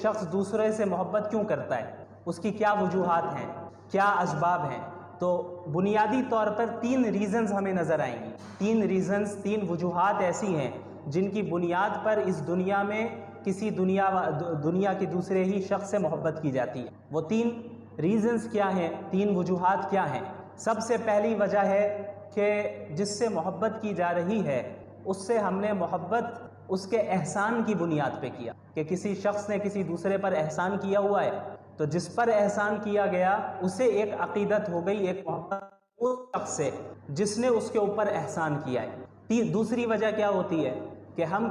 شخص دوسرے سے محبت کیوں کرتا ہے، اس کی کیا وجوہات ہیں، کیا اسباب ہیں؟ تو بنیادی طور پر 3 ریزنز ہمیں نظر آئیں گی۔ 3 وجوہات ایسی ہیں جن کی بنیاد پر اس دنیا میں کسی دنیا کے دوسرے ہی شخص سے محبت کی جاتی ہے۔ وہ 3 ریزنز کیا ہیں، 3 وجوہات کیا ہیں؟ سب سے پہلی وجہ ہے کہ جس سے محبت کی جا رہی ہے اس سے ہم نے محبت اس کے احسان کی بنیاد پہ کیا، کہ کسی شخص نے کسی دوسرے پر احسان کیا ہوا ہے تو جس پر احسان کیا گیا اسے ایک عقیدت ہو گئی، ایک محبت اس شخص سے جس نے اس کے اوپر احسان کیا ہے۔ دوسری وجہ کیا ہوتی ہے کہ ہم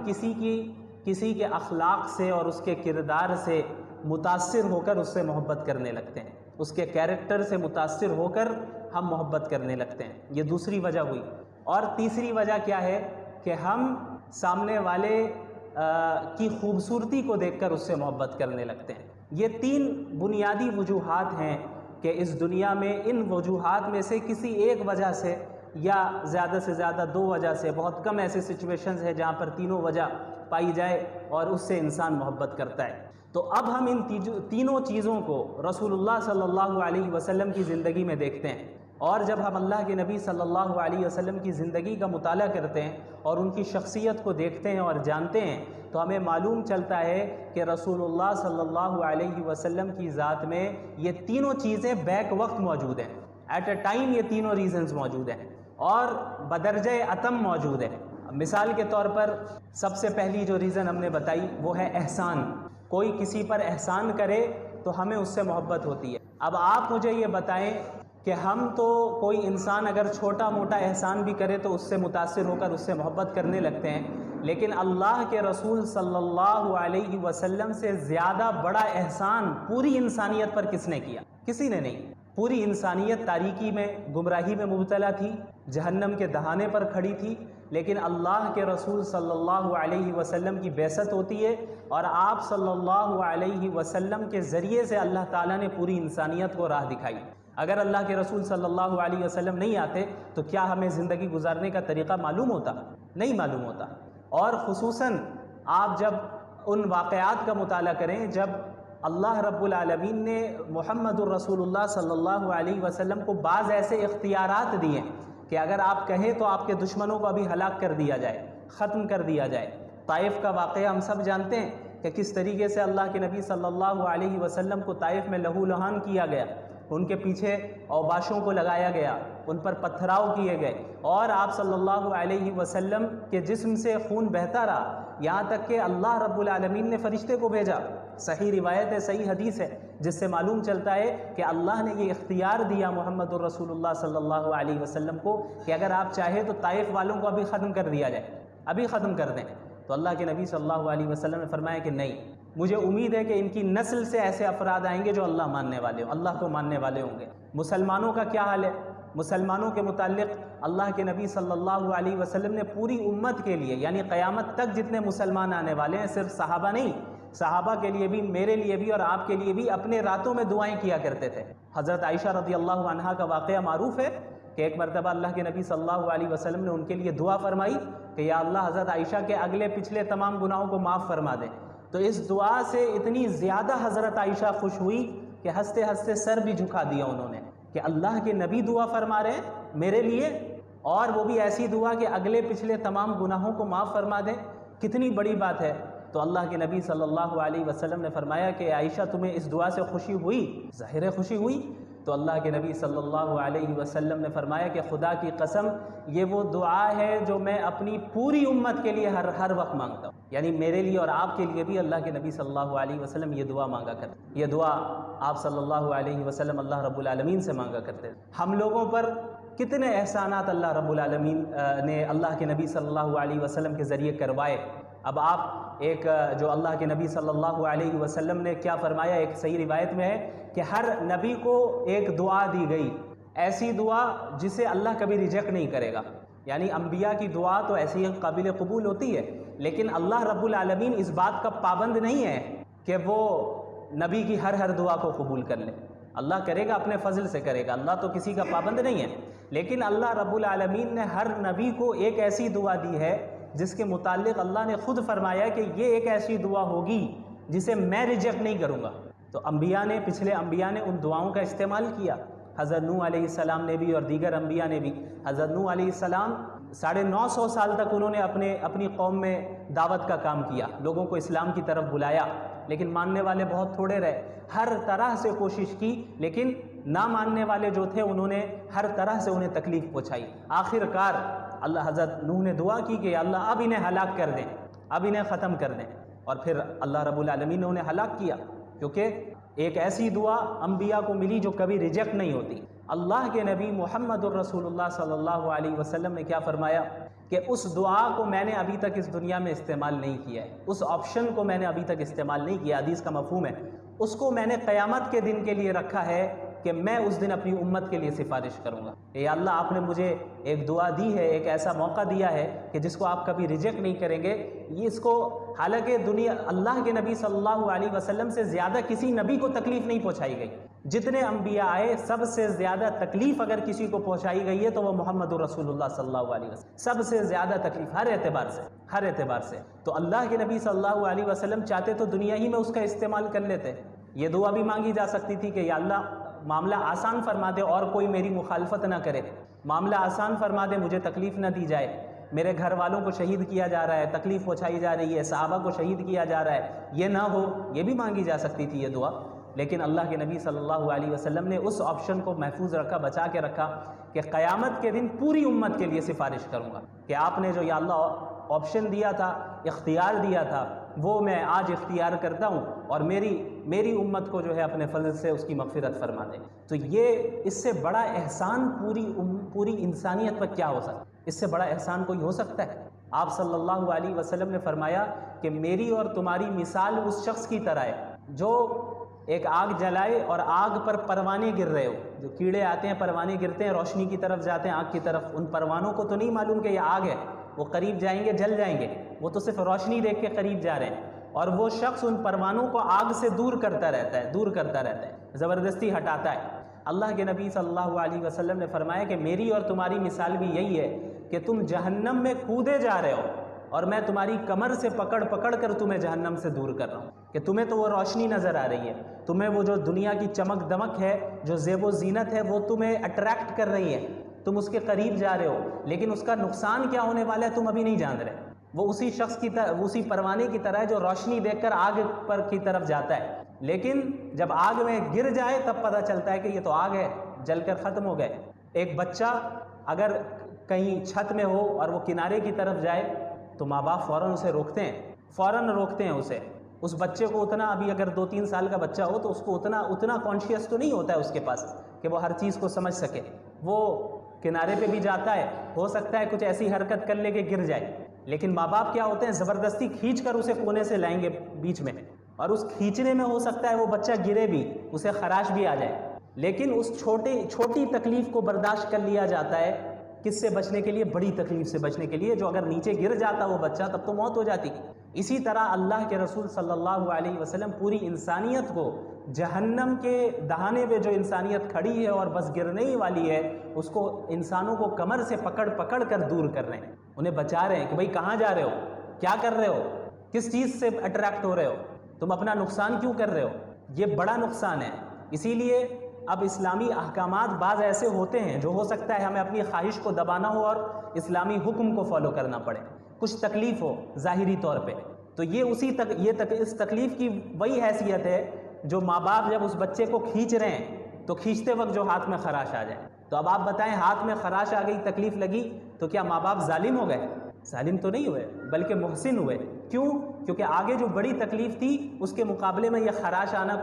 کسی کے اخلاق سے اور اس کے کردار سے متاثر ہو کر اس سے محبت کرنے لگتے ہیں، اس کے کیریکٹر سے متاثر ہو کر ہم محبت کرنے لگتے ہیں، یہ دوسری وجہ ہوئی۔ اور تیسری وجہ کیا ہے کہ ہم سامنے والے کی خوبصورتی کو دیکھ کر اس سے محبت کرنے لگتے ہیں۔ یہ 3 بنیادی وجوہات ہیں کہ اس دنیا میں ان وجوہات میں سے کسی ایک وجہ سے یا زیادہ سے زیادہ 2 وجہ سے، بہت کم ایسے سچویشنز ہیں جہاں پر تینوں وجہ پائی جائے اور اس سے انسان محبت کرتا ہے۔ تو اب ہم ان تینوں چیزوں کو رسول اللہ صلی اللہ علیہ وسلم کی زندگی میں دیکھتے ہیں، اور جب ہم اللہ کے نبی صلی اللہ علیہ وسلم کی زندگی کا مطالعہ کرتے ہیں اور ان کی شخصیت کو دیکھتے ہیں اور جانتے ہیں تو ہمیں معلوم چلتا ہے کہ رسول اللہ صلی اللہ علیہ وسلم کی ذات میں یہ تینوں چیزیں بیک وقت موجود ہیں، ایٹ اے ٹائم یہ تینوں ریزنز موجود ہیں اور بدرجہ اتم موجود ہیں۔ مثال کے طور پر سب سے پہلی جو ریزن ہم نے بتائی وہ ہے احسان۔ کوئی کسی پر احسان کرے تو ہمیں اس سے محبت ہوتی ہے۔ اب آپ مجھے یہ بتائیں کہ ہم تو کوئی انسان اگر چھوٹا موٹا احسان بھی کرے تو اس سے متاثر ہو کر اس سے محبت کرنے لگتے ہیں، لیکن اللہ کے رسول صلی اللہ علیہ وسلم سے زیادہ بڑا احسان پوری انسانیت پر کس نے کیا؟ کسی نے نہیں۔ پوری انسانیت تاریکی میں، گمراہی میں مبتلا تھی، جہنم کے دہانے پر کھڑی تھی، لیکن اللہ کے رسول صلی اللہ علیہ وسلم کی بعثت ہوتی ہے اور آپ صلی اللہ علیہ وسلم کے ذریعے سے اللہ تعالیٰ نے پوری انسانیت کو راہ دکھائی۔ اگر اللہ کے رسول صلی اللہ علیہ وسلم نہیں آتے تو کیا ہمیں زندگی گزارنے کا طریقہ معلوم ہوتا؟ نہیں معلوم ہوتا۔ اور خصوصاً آپ جب ان واقعات کا مطالعہ کریں جب اللہ رب العالمین نے محمد الرسول اللہ صلی اللہ علیہ وسلم کو بعض ایسے اختیارات دیے کہ اگر آپ کہیں تو آپ کے دشمنوں کو ابھی ہلاک کر دیا جائے، ختم کر دیا جائے۔ طائف کا واقعہ ہم سب جانتے ہیں کہ کس طریقے سے اللہ کے نبی صلی اللہ علیہ وسلم کو طائف میں لہو لہان کیا گیا، ان کے پیچھے اوباشوں کو لگایا گیا، ان پر پتھراؤ کیے گئے اور آپ صلی اللہ علیہ وسلم کے جسم سے خون بہتا رہا، یہاں تک کہ اللہ رب العالمین نے فرشتے کو بھیجا۔ صحیح روایت ہے، صحیح حدیث ہے جس سے معلوم چلتا ہے کہ اللہ نے یہ اختیار دیا محمد الرسول اللہ صلی اللہ علیہ وسلم کو کہ اگر آپ چاہیں تو طائف والوں کو ابھی ختم کر دیا جائے، ابھی ختم کر دیں۔ تو اللہ کے نبی صلی اللہ علیہ وسلم نے فرمایا کہ نہیں، مجھے امید ہے کہ ان کی نسل سے ایسے افراد آئیں گے جو اللہ ماننے والے ہوں، اللہ کو ماننے والے ہوں گے۔ مسلمانوں کا کیا حال ہے؟ مسلمانوں کے متعلق اللہ کے نبی صلی اللہ علیہ وسلم نے پوری امت کے لیے، یعنی قیامت تک جتنے مسلمان آنے والے ہیں، صرف صحابہ نہیں، صحابہ کے لیے بھی، میرے لیے بھی اور آپ کے لیے بھی اپنے راتوں میں دعائیں کیا کرتے تھے۔ حضرت عائشہ رضی اللہ عنہا کا واقعہ معروف ہے کہ ایک مرتبہ اللہ کے نبی صلی اللہ علیہ وسلم نے ان کے لیے دعا فرمائی کہ یا اللہ حضرت عائشہ کے اگلے پچھلے تمام گناہوں کو معاف فرما دیں۔ تو اس دعا سے اتنی زیادہ حضرت عائشہ خوش ہوئی کہ ہنستے ہنستے سر بھی جھکا دیا انہوں نے کہ اللہ کے نبی دعا فرما رہے ہیں میرے لیے، اور وہ بھی ایسی دعا کہ اگلے پچھلے تمام گناہوں کو معاف فرما دیں، کتنی بڑی بات ہے۔ تو اللہ کے نبی صلی اللہ علیہ وسلم نے فرمایا کہ عائشہ تمہیں اس دعا سے خوشی ہوئی؟ ظاہر ہے خوشی ہوئی۔ تو اللہ کے نبی صلی اللہ علیہ وسلم نے فرمایا کہ خدا کی قسم یہ وہ دعا ہے جو میں اپنی پوری امت کے لیے ہر وقت مانگتا ہوں، یعنی میرے لیے اور آپ کے لیے بھی اللہ کے نبی صلی اللہ علیہ وسلم یہ دعا مانگا کرتے۔ یہ دعا آپ صلی اللہ علیہ وسلم اللہ رب العالمین سے مانگا کرتے۔ ہم لوگوں پر کتنے احسانات اللہ رب العالمین نے اللہ کے نبی صلی اللہ علیہ وسلم کے ذریعے کروائے۔ اب آپ ایک جو اللہ کے نبی صلی اللہ علیہ وسلم نے کیا فرمایا، ایک صحیح روایت میں ہے کہ ہر نبی کو ایک دعا دی گئی، ایسی دعا جسے اللہ کبھی ریجیکٹ نہیں کرے گا۔ یعنی انبیاء کی دعا تو ایسی قابل قبول ہوتی ہے، لیکن اللہ رب العالمین اس بات کا پابند نہیں ہے کہ وہ نبی کی ہر دعا کو قبول کر لے۔ اللہ کرے گا، اپنے فضل سے کرے گا، اللہ تو کسی کا پابند نہیں ہے، لیکن اللہ رب العالمین نے ہر نبی کو ایک ایسی دعا دی ہے جس کے متعلق اللہ نے خود فرمایا کہ یہ ایک ایسی دعا ہوگی جسے میں ریجیکٹ نہیں کروں گا۔ تو انبیاء نے، پچھلے انبیاء نے ان دعاؤں کا استعمال کیا، حضرت نوح علیہ السلام نے بھی اور دیگر انبیاء نے بھی۔ حضرت نوح علیہ السلام 950 سال تک انہوں نے اپنی قوم میں دعوت کا کام کیا، لوگوں کو اسلام کی طرف بلایا، لیکن ماننے والے بہت تھوڑے رہے۔ ہر طرح سے کوشش کی، لیکن نہ ماننے والے جو تھے انہوں نے ہر طرح سے انہیں تکلیف پہنچائی۔ آخر کار حضرت نوح نے دعا کی کہ اللہ اب انہیں ہلاک کر دیں، اب انہیں ختم کر دیں، اور پھر اللہ رب العالمین نے انہیں ہلاک کیا، کیونکہ ایک ایسی دعا انبیاء کو ملی جو کبھی ریجیکٹ نہیں ہوتی۔ اللہ کے نبی محمد الرسول اللہ صلی اللہ علیہ وسلم نے کیا فرمایا کہ اس دعا کو میں نے ابھی تک اس دنیا میں استعمال نہیں کیا ہے، اس آپشن کو میں نے ابھی تک استعمال نہیں کیا، حدیث کا مفہوم ہے، اس کو میں نے قیامت کے دن کے لیے رکھا ہے کہ میں اس دن اپنی امت کے لیے سفارش کروں گا۔ اے اللہ، آپ نے مجھے ایک دعا دی ہے، ایک ایسا موقع دیا ہے کہ جس کو آپ کبھی ریجیکٹ نہیں کریں گے۔ اس کو حالانکہ اللہ کے نبی صلی اللہ علیہ وسلم سے زیادہ کسی نبی کو تکلیف نہیں پہنچائی گئی، جتنے انبیاء آئے سب سے زیادہ تکلیف اگر کسی کو پہنچائی گئی ہے تو وہ محمد الرسول اللہ صلی اللہ علیہ وسلم، سب سے زیادہ تکلیف ہر اعتبار سے۔ تو اللہ کے نبی صلی اللہ علیہ وسلم چاہتے تو دنیا ہی میں اس کا استعمال کر لیتے۔ یہ دعا بھی مانگی جا سکتی تھی کہ یا اللہ معاملہ آسان فرما دے اور کوئی میری مخالفت نہ کرے، معاملہ آسان فرما دے، مجھے تکلیف نہ دی جائے، میرے گھر والوں کو شہید کیا جا رہا ہے، تکلیف پہنچائی جا رہی ہے، صحابہ کو شہید کیا جا رہا ہے، یہ نہ ہو، یہ بھی مانگی جا سکتی تھی یہ دعا۔ لیکن اللہ کے نبی صلی اللہ علیہ وسلم نے اس آپشن کو محفوظ رکھا، بچا کے رکھا کہ قیامت کے دن پوری امت کے لیے سفارش کروں گا، کہ آپ نے جو یا اللہ آپشن دیا تھا، اختیار دیا تھا، وہ میں آج اختیار کرتا ہوں، اور میری امت کو جو ہے اپنے فضل سے اس کی مغفرت فرما دے۔ تو یہ اس سے بڑا احسان پوری انسانیت پر کیا ہو سکتا ہے؟ اس سے بڑا احسان کوئی ہو سکتا ہے؟ آپ صلی اللہ علیہ وسلم نے فرمایا کہ میری اور تمہاری مثال اس شخص کی طرح ہے جو ایک آگ جلائے اور آگ پر پروانے گر رہے ہو، جو کیڑے آتے ہیں، پروانے گرتے ہیں، روشنی کی طرف جاتے ہیں، آگ کی طرف، ان پروانوں کو تو نہیں معلوم کہ یہ آگ ہے، وہ قریب جائیں گے جل جائیں گے، وہ تو صرف روشنی دیکھ کے قریب جا رہے ہیں، اور وہ شخص ان پروانوں کو آگ سے دور کرتا رہتا ہے، زبردستی ہٹاتا ہے۔ اللہ کے نبی صلی اللہ علیہ وسلم نے فرمایا کہ میری اور تمہاری مثال بھی یہی ہے کہ تم جہنم میں کودے جا رہے ہو اور میں تمہاری کمر سے پکڑ کر تمہیں جہنم سے دور کر رہا ہوں، کہ تمہیں تو وہ روشنی نظر آ رہی ہے، تمہیں وہ جو دنیا کی چمک دمک ہے، جو زیب و زینت ہے، وہ تمہیں اٹریکٹ کر رہی ہے، تم اس کے قریب جا رہے ہو، لیکن اس کا نقصان کیا ہونے والا ہے تم ابھی نہیں جان رہے۔ وہ اسی شخص کی طرح، اسی پروانے کی طرح ہے جو روشنی دیکھ کر آگ پر کی طرف جاتا ہے، لیکن جب آگ میں گر جائے تب پتہ چلتا ہے کہ یہ تو آگ ہے، جل کر ختم ہو گئے۔ ایک بچہ اگر کہیں چھت میں ہو اور وہ کنارے کی طرف جائے تو ماں باپ فوراً اسے روکتے ہیں اسے۔ اس بچے کو اتنا، ابھی اگر 2-3 سال کا بچہ ہو تو اس کو اتنا کانشیس تو نہیں ہوتا ہے اس کے پاس کہ وہ ہر چیز کو سمجھ سکے، وہ کنارے پہ بھی جاتا ہے، ہو سکتا ہے کچھ ایسی حرکت کر لے کے گر جائے، لیکن ماں باپ کیا ہوتے ہیں، زبردستی کھینچ کر اسے کونے سے لائیں گے بیچ میں، اور اس کھینچنے میں ہو سکتا ہے وہ بچہ گرے بھی، اسے خراش بھی آ جائے، لیکن اس چھوٹی تکلیف کو برداشت کر لیا جاتا ہے، کس سے بچنے کے لیے؟ بڑی تکلیف سے بچنے کے لیے، جو اگر نیچے گر جاتا وہ بچہ تب تو موت ہو جاتی۔ اسی طرح اللہ کے رسول صلی اللہ علیہ وسلم پوری انسانیت کو، جہنم کے دہانے پہ جو انسانیت کھڑی ہے اور بس گرنے ہی والی ہے، اس کو، انسانوں کو کمر سے پکڑ کر دور کر رہے ہیں، انہیں بچا رہے ہیں کہ بھئی کہاں جا رہے ہو، کیا کر رہے ہو، کس چیز سے اٹریکٹ ہو رہے ہو، تم اپنا نقصان کیوں کر رہے ہو، یہ بڑا نقصان ہے۔ اسی لیے اب اسلامی احکامات بعض ایسے ہوتے ہیں جو ہو سکتا ہے ہمیں اپنی خواہش کو دبانا ہو اور اسلامی حکم کو فالو کرنا پڑے، کچھ تکلیف ہو ظاہری طور پہ، تو اس تکلیف کی وہی حیثیت ہے جو ماں باپ جب اس بچے کو کھینچ رہے ہیں تو کھینچتے وقت جو ہاتھ میں خراش آ جائے۔ تو اب آپ بتائیں، ہاتھ میں خراش آ گئی، تکلیف لگی، تو کیا ماں باپ ظالم ہو گئے؟ ظالم تو نہیں ہوئے، بلکہ محسن ہوئے۔ کیوں؟ کیونکہ آگے جو بڑی تکلیف تھی اس کے مقابلے میں یہ خراش آنا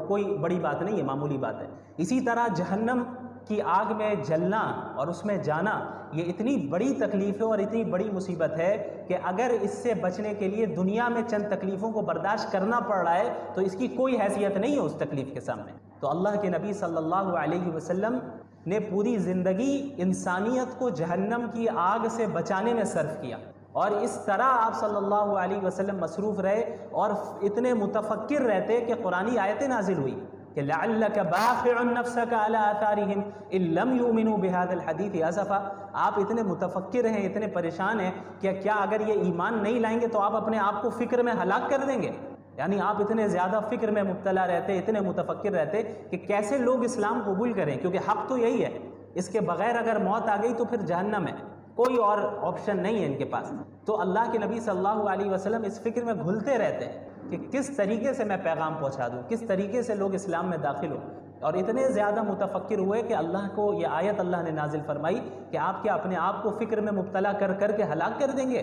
کوئی بڑی بات نہیں ہے، معمولی بات ہے۔ اسی طرح جہنم کی آگ میں جلنا اور اس میں جانا، یہ اتنی بڑی تکلیف ہے اور اتنی بڑی مصیبت ہے کہ اگر اس سے بچنے کے لیے دنیا میں چند تکلیفوں کو برداشت کرنا پڑ رہا ہے تو اس کی کوئی حیثیت نہیں ہے اس تکلیف کے سامنے۔ تو اللہ کے نبی صلی اللہ علیہ وسلم نے پوری زندگی انسانیت کو جہنم کی آگ سے بچانے میں صرف کیا، اور اس طرح آپ صلی اللہ علیہ وسلم مصروف رہے اور اتنے متفکر رہتے کہ قرآنی آیتیں نازل ہوئی کہ لَعَلَّكَ بَاخِعٌ نَفْسَكَ عَلَىٰ آثَارِهِمْ إِن لَّمْ يُؤْمِنُوا بِهَٰذَا الْحَدِيثِ أَسَفًا۔ آپ اتنے متفکر ہیں، اتنے پریشان ہیں کہ کیا اگر یہ ایمان نہیں لائیں گے تو آپ اپنے آپ کو فکر میں ہلاک کر دیں گے؟ یعنی آپ اتنے زیادہ فکر میں مبتلا رہتے، اتنے متفکر رہتے کہ کیسے لوگ اسلام قبول کریں، کیونکہ حق تو یہی ہے، اس کے بغیر اگر موت آ گئی تو پھر جہنم ہے، کوئی اور آپشن نہیں ہے ان کے پاس۔ تو اللہ کے نبی صلی اللہ علیہ وسلم اس فکر میں گھلتے رہتے ہیں کہ کس طریقے سے میں پیغام پہنچا دوں، کس طریقے سے لوگ اسلام میں داخل ہوں، اور اتنے زیادہ متفکر ہوئے کہ اللہ کو یہ آیت اللہ نے نازل فرمائی کہ آپ کیا اپنے آپ کو فکر میں مبتلا کر کر کے ہلاک کر دیں گے؟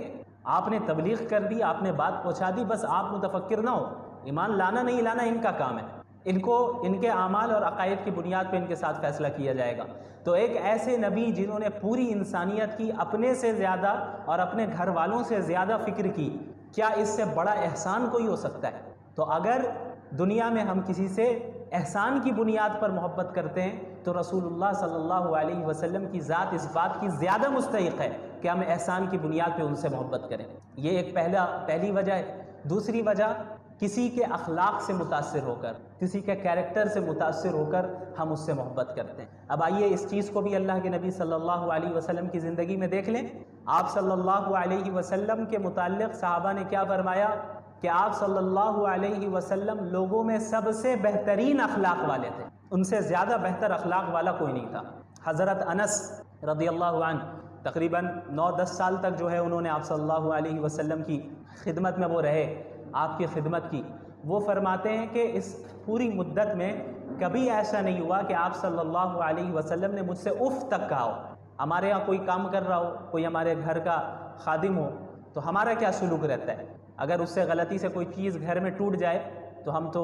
آپ نے تبلیغ کر دی، آپ نے بات پہنچا دی، بس آپ متفکر نہ ہو، ایمان لانا نہیں لانا ان کا کام ہے، ان کو ان کے اعمال اور عقائد کی بنیاد پہ ان کے ساتھ فیصلہ کیا جائے گا۔ تو ایک ایسے نبی جنہوں نے پوری انسانیت کی، اپنے سے زیادہ اور اپنے گھر والوں سے زیادہ فکر کی، کیا اس سے بڑا احسان کوئی ہو سکتا ہے؟ تو اگر دنیا میں ہم کسی سے احسان کی بنیاد پر محبت کرتے ہیں تو رسول اللہ صلی اللہ علیہ وسلم کی ذات اس بات کی زیادہ مستحق ہے کہ ہم احسان کی بنیاد پہ ان سے محبت کریں۔ یہ ایک پہلی وجہ ہے۔ دوسری وجہ، کسی کے اخلاق سے متاثر ہو کر، کسی کے کیریکٹر سے متاثر ہو کر ہم اس سے محبت کرتے ہیں۔ اب آئیے اس چیز کو بھی اللہ کے نبی صلی اللہ علیہ وسلم کی زندگی میں دیکھ لیں۔ آپ صلی اللہ علیہ وسلم کے متعلق صحابہ نے کیا فرمایا کہ آپ صلی اللہ علیہ وسلم لوگوں میں سب سے بہترین اخلاق والے تھے، ان سے زیادہ بہتر اخلاق والا کوئی نہیں تھا۔ حضرت انس رضی اللہ عنہ تقریباً 9-10 سال تک جو ہے انہوں نے آپ صلی اللہ علیہ وسلم کی خدمت میں وہ رہے، آپ کی خدمت کی۔ وہ فرماتے ہیں کہ اس پوری مدت میں کبھی ایسا نہیں ہوا کہ آپ صلی اللہ علیہ وسلم نے مجھ سے اف تک کہا ہو۔ ہمارے یہاں کوئی کام کر رہا ہو، کوئی ہمارے گھر کا خادم ہو، تو ہمارا کیا سلوک رہتا ہے؟ اگر اس سے غلطی سے کوئی چیز گھر میں ٹوٹ جائے تو ہم تو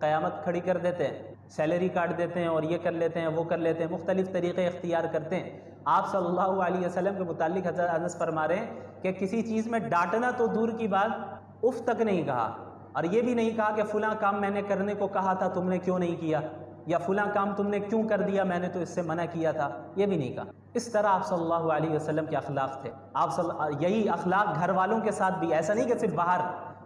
قیامت کھڑی کر دیتے ہیں، سیلری کاٹ دیتے ہیں اور یہ کر لیتے ہیں، وہ کر لیتے ہیں، مختلف طریقے اختیار کرتے ہیں۔ آپ صلی اللہ علیہ وسلم کے متعلق حضرت انس فرما رہے ہیں کہ کسی چیز میں ڈانٹنا تو دور کی بات، اف تک نہیں کہا، اور یہ بھی نہیں کہا کہ فلاں کام میں نے کرنے کو کہا تھا تم نے کیوں نہیں کیا، یا فلاں کام تم نے کیوں کر دیا، میں نے تو اس سے منع کیا تھا، یہ بھی نہیں کہا۔ اس طرح آپ صلی اللہ علیہ وسلم کے اخلاق تھے۔ یہی اخلاق گھر والوں کے ساتھ بھی، ایسا نہیں کہ صرف باہر۔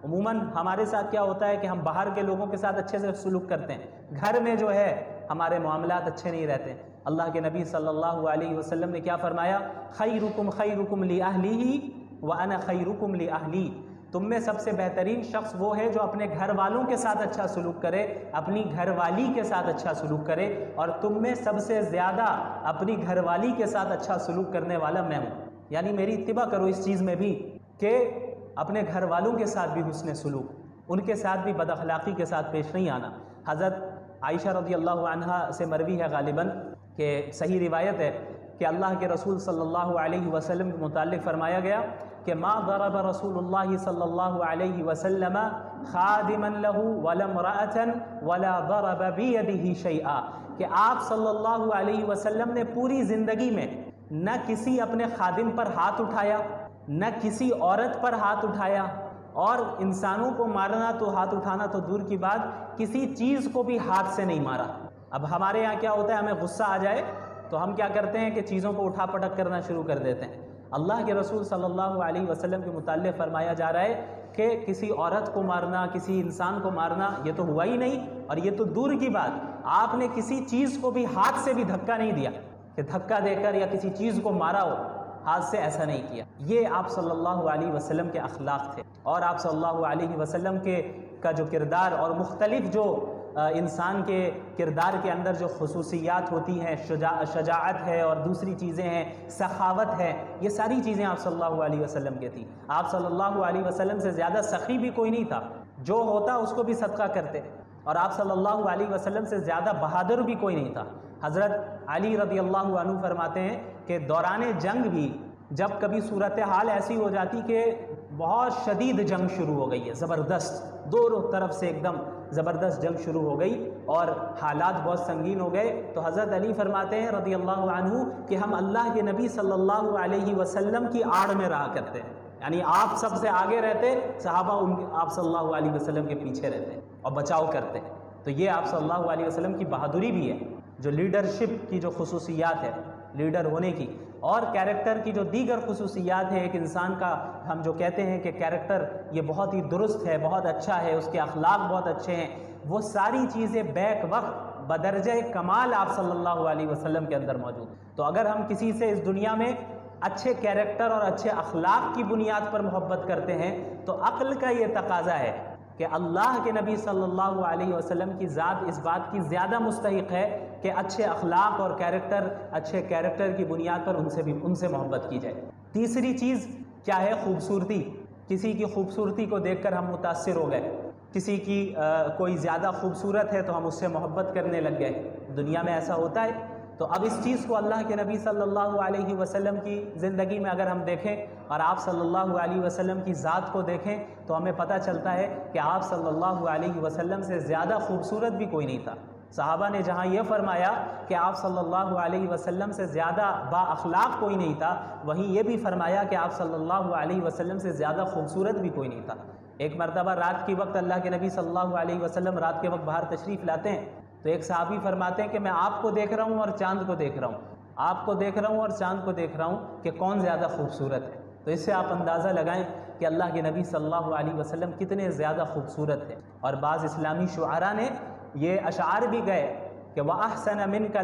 عموماً ہمارے ساتھ کیا ہوتا ہے کہ ہم باہر کے لوگوں کے ساتھ اچھے سے سلوک کرتے ہیں، گھر میں جو ہے ہمارے معاملات اچھے نہیں رہتے۔ اللہ کے نبی صلی اللہ علیہ وسلم نے کیا فرمایا؟ خیرکم خیرکم لأہلہ وانا خیرکم لأہلی۔ تم میں سب سے بہترین شخص وہ ہے جو اپنے گھر والوں کے ساتھ اچھا سلوک کرے، اپنی گھر والی کے ساتھ اچھا سلوک کرے، اور تم میں سب سے زیادہ اپنی گھر والی کے ساتھ اچھا سلوک کرنے والا میں ہوں۔ یعنی میری اتباع کرو اس چیز میں بھی کہ اپنے گھر والوں کے ساتھ بھی حسن سلوک، ان کے ساتھ بھی بد اخلاقی کے ساتھ پیش نہیں آنا۔ حضرت عائشہ رضی اللہ عنہا سے مروی ہے غالباً کہ صحیح روایت ہے کہ اللہ کے رسول صلی اللہ علیہ وسلم کے متعلق فرمایا گیا کہ ما ضرب رسول اللہ صلی اللہ علیہ وسلم خادما له ولا امرأة ولا ضرب بيده شيئا، کہ آپ صلی اللہ علیہ وسلم نے پوری زندگی میں نہ کسی اپنے خادم پر ہاتھ اٹھایا، نہ کسی عورت پر ہاتھ اٹھایا، اور انسانوں کو مارنا تو ہاتھ اٹھانا تو دور کی بات، کسی چیز کو بھی ہاتھ سے نہیں مارا۔ اب ہمارے یہاں کیا ہوتا ہے، ہمیں غصہ آ جائے تو ہم کیا کرتے ہیں کہ چیزوں کو اٹھا پٹک کرنا شروع کر دیتے ہیں۔ اللہ کے رسول صلی اللہ علیہ وسلم کے متعلق فرمایا جا رہا ہے کہ کسی عورت کو مارنا، کسی انسان کو مارنا یہ تو ہوا ہی نہیں، اور یہ تو دور کی بات، آپ نے کسی چیز کو بھی ہاتھ سے بھی دھکا نہیں دیا کہ دھکا دے کر یا کسی چیز کو مارا ہو، ہاتھ سے ایسا نہیں کیا۔ یہ آپ صلی اللہ علیہ وسلم کے اخلاق تھے۔ اور آپ صلی اللہ علیہ وسلم کا جو کردار اور مختلف جو انسان کے کردار کے اندر جو خصوصیات ہوتی ہیں، شجاعت ہے اور دوسری چیزیں ہیں، سخاوت ہے، یہ ساری چیزیں آپ صلی اللہ علیہ وسلم کی تھیں۔ آپ صلی اللہ علیہ وسلم سے زیادہ سخی بھی کوئی نہیں تھا، جو ہوتا اس کو بھی صدقہ کرتے، اور آپ صلی اللہ علیہ وسلم سے زیادہ بہادر بھی کوئی نہیں تھا۔ حضرت علی رضی اللہ عنہ فرماتے ہیں کہ دوران جنگ بھی جب کبھی صورتحال ایسی ہو جاتی کہ بہت شدید جنگ شروع ہو گئی ہے، زبردست، دونوں طرف سے ایک دم زبردست جنگ شروع ہو گئی اور حالات بہت سنگین ہو گئے، تو حضرت علی فرماتے ہیں رضی اللہ عنہ کہ ہم اللہ کے نبی صلی اللہ علیہ وسلم کی آڑ میں رہا کرتے ہیں، یعنی آپ سب سے آگے رہتے، صحابہ آپ صلی اللہ علیہ وسلم کے پیچھے رہتے اور بچاؤ کرتے۔ تو یہ آپ صلی اللہ علیہ وسلم کی بہادری بھی ہے، جو لیڈرشپ کی جو خصوصیات ہے، لیڈر ہونے کی، اور کیریکٹر کی جو دیگر خصوصیات ہے۔ ایک انسان کا ہم جو کہتے ہیں کہ کیریکٹر یہ بہت ہی درست ہے، بہت اچھا ہے، اس کے اخلاق بہت اچھے ہیں، وہ ساری چیزیں بیک وقت بدرجہ کمال آپ صلی اللہ علیہ وسلم کے اندر موجود۔ تو اگر ہم کسی سے اس دنیا میں اچھے کیریکٹر اور اچھے اخلاق کی بنیاد پر محبت کرتے ہیں تو عقل کا یہ تقاضا ہے کہ اللہ کے نبی صلی اللہ علیہ وسلم کی ذات اس بات کی زیادہ مستحق ہے کہ اچھے اخلاق اور اچھے کیریکٹر کی بنیاد پر ان سے محبت کی جائے۔ تیسری چیز کیا ہے؟ خوبصورتی۔ کسی کی خوبصورتی کو دیکھ کر ہم متاثر ہو گئے، کسی کی کوئی زیادہ خوبصورت ہے تو ہم اس سے محبت کرنے لگ گئے۔ دنیا میں ایسا ہوتا ہے۔ تو اب اس چیز کو اللہ کے نبی صلی اللہ علیہ وسلم کی زندگی میں اگر ہم دیکھیں اور آپ صلی اللہ علیہ وسلم کی ذات کو دیکھیں تو ہمیں پتہ چلتا ہے کہ آپ صلی اللہ علیہ وسلم سے زیادہ خوبصورت بھی کوئی نہیں تھا۔ صحابہ نے جہاں یہ فرمایا کہ آپ صلی اللہ علیہ وسلم سے زیادہ با اخلاق کوئی نہیں تھا، وہیں یہ بھی فرمایا کہ آپ صلی اللہ علیہ وسلم سے زیادہ خوبصورت بھی کوئی نہیں تھا۔ ایک مرتبہ رات کی وقت اللہ کے نبی صلی اللہ علیہ وسلم رات کے وقت باہر تشریف لاتے ہیں تو ایک صحابی فرماتے ہیں کہ میں آپ کو دیکھ رہا ہوں اور چاند کو دیکھ رہا ہوں، آپ کو دیکھ رہا ہوں اور چاند کو دیکھ رہا ہوں کہ کون زیادہ خوبصورت ہے۔ تو اس سے آپ اندازہ لگائیں کہ اللہ کے نبی صلی اللہ علیہ وسلم کتنے زیادہ خوبصورت ہیں۔ اور بعض اسلامی شعراء نے یہ اشعار بھی گئے کہ وَأَحْسَنَ مِنْكَ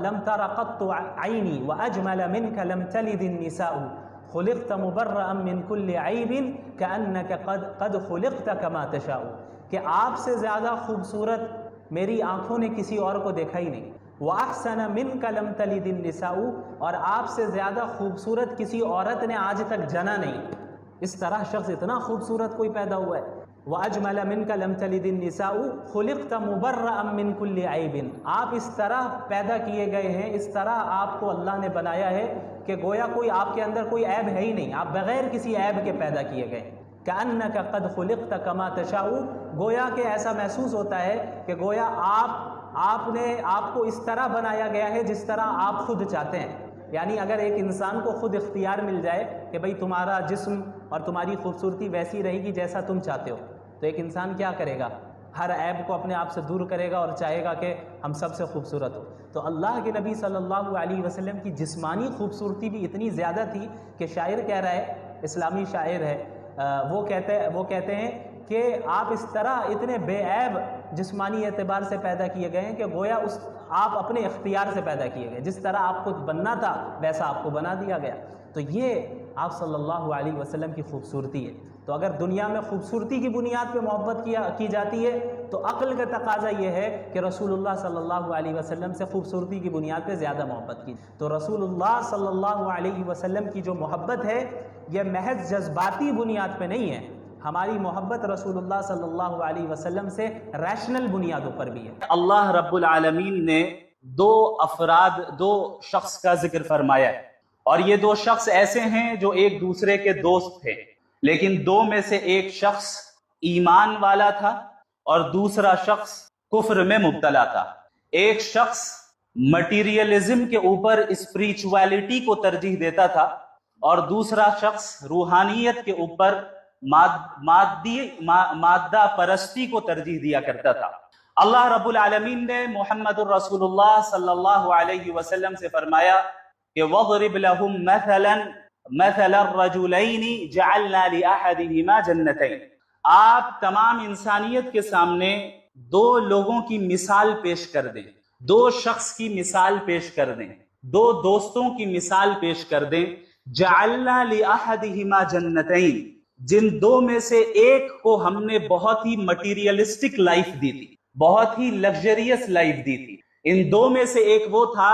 لَمْ تَرَ قَطُّ عَيْنِي وَأَجْمَلَ مِنْكَ لَمْ تَلِدِ النِّسَاءُ خُلِقْتَ مُبَرَّأً مِنْ كُلِّ عَيْبٍ كَأَنَّكَ قَدْ خُلِقْتَ كَمَا تَشَاءُ، کہ آپ سے زیادہ خوبصورت میری آنکھوں نے کسی اور کو دیکھا ہی نہیں۔ وَأَحْسَنَ مِنْكَ لَمْ تَلِدِ النِّسَاءُ، اور آپ سے زیادہ خوبصورت کسی عورت نے آج تک جنا نہیں۔ اس طرح شخص اتنا خوبصورت کوئی پیدا ہوا ہے۔ وَأَجْمَلَ مِنْكَ لَمْ تَلِدِ النِّسَاءُ خُلِقْتَ مُبَرَّأً مِنْ كُلِّ عَيْبٍ، آپ اس طرح پیدا کیے گئے ہیں، اس طرح آپ کو اللہ نے بنایا ہے کہ گویا کوئی آپ کے اندر کوئی عیب ہے ہی نہیں، آپ بغیر کسی عیب کے پیدا کیے گئے۔ كَأَنَّكَ قَدْ خُلِقْتَ كَمَا تَشَاءُ، گویا کہ ایسا محسوس ہوتا ہے کہ گویا آپ کو اس طرح بنایا گیا ہے جس طرح آپ خود چاہتے ہیں۔ یعنی اگر ایک انسان کو خود اختیار مل جائے کہ بھئی تمہارا جسم اور تمہاری خوبصورتی ویسی رہے گی جیسا تم چاہتے ہو، تو ایک انسان کیا کرے گا؟ ہر عیب کو اپنے آپ سے دور کرے گا اور چاہے گا کہ ہم سب سے خوبصورت ہو۔ تو اللہ کے نبی صلی اللہ علیہ وسلم کی جسمانی خوبصورتی بھی اتنی زیادہ تھی کہ شاعر کہہ رہا ہے، اسلامی شاعر ہے، وہ کہتے ہیں کہ آپ اس طرح اتنے بے عیب جسمانی اعتبار سے پیدا کیے گئے ہیں کہ گویا آپ اپنے اختیار سے پیدا کیے گئے، جس طرح آپ کو بننا تھا ویسا آپ کو بنا دیا گیا۔ تو یہ آپ صلی اللہ علیہ وسلم کی خوبصورتی ہے۔ تو اگر دنیا میں خوبصورتی کی بنیاد پہ محبت کی جاتی ہے تو عقل کا تقاضا یہ ہے کہ رسول اللہ صلی اللہ علیہ وسلم سے خوبصورتی کی بنیاد پہ زیادہ محبت کی۔ تو رسول اللہ صلی اللہ علیہ وسلم کی جو محبت ہے یہ محض جذباتی بنیاد پہ نہیں ہے، ہماری محبت رسول اللہ صلی اللہ علیہ وسلم سے ریشنل بنیادوں پر بھی ہے۔ اللہ رب العالمین نے دو شخص کا ذکر فرمایا ہے، اور یہ دو شخص ایسے ہیں جو ایک دوسرے کے دوست تھے، لیکن دو میں سے ایک شخص ایمان والا تھا اور دوسرا شخص کفر میں مبتلا تھا۔ ایک شخص مٹیریلزم کے اوپر اسپریچویلٹی کو ترجیح دیتا تھا اور دوسرا شخص روحانیت کے اوپر مادہ پرستی کو ترجیح دیا کرتا تھا۔ اللہ رب العالمین نے محمد الرسول اللہ صلی اللہ علیہ وسلم سے فرمایا کہ وَضْرِبْ لَهُمْ مَثَلَ الرَّجُلَيْنِ جَعَلْنَا لِأَحَدِهِمَا جَنَّتَيْنِ، آپ تمام انسانیت کے سامنے دو لوگوں کی مثال پیش کر دیں، دو شخص کی مثال پیش کر دیں، دو دوستوں کی مثال پیش کر دیں۔ جَعَلْنَا لِأَحَدِهِمَا جَنَّتَيْنِ، جن دو میں سے ایک کو ہم نے بہت ہی مٹیریلسٹک لائف دی تھی، بہت ہی لگژریس لائف دی تھی۔ ان دو میں سے ایک وہ تھا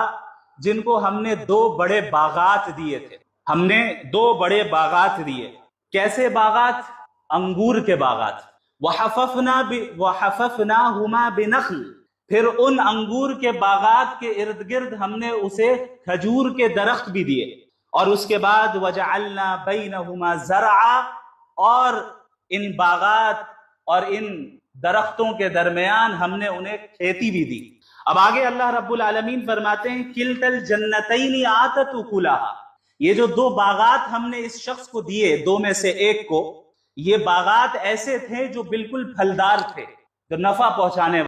جن کو ہم نے دو بڑے باغات دیے تھے، ہم نے دو بڑے باغات دیے۔ کیسے باغات؟ انگور کے باغات۔ وَحَفَفْنَاهُمَا بِنَخْلٍ، پھر ان انگور کے باغات کے ارد گرد ہم نے اسے کھجور کے درخت بھی دیے، اور اس کے بعد وَجَعَلْنَا بَيْنَهُمَا زَرْعًا، اور ان باغات اور ان درختوں کے درمیان ہم نے انہیں کھیتی بھی دی۔ اب آگے اللہ رب العالمین فرماتے ہیں کِلْتَا الْجَنَّتَيْنِ آتَتْ أُكُلَهَا، یہ جو دو باغات ہم نے اس شخص کو دیے، دو میں سے ایک کو، یہ باغات ایسے تھے جو بالکل پھلدار تھے، جو نفع پہنچانے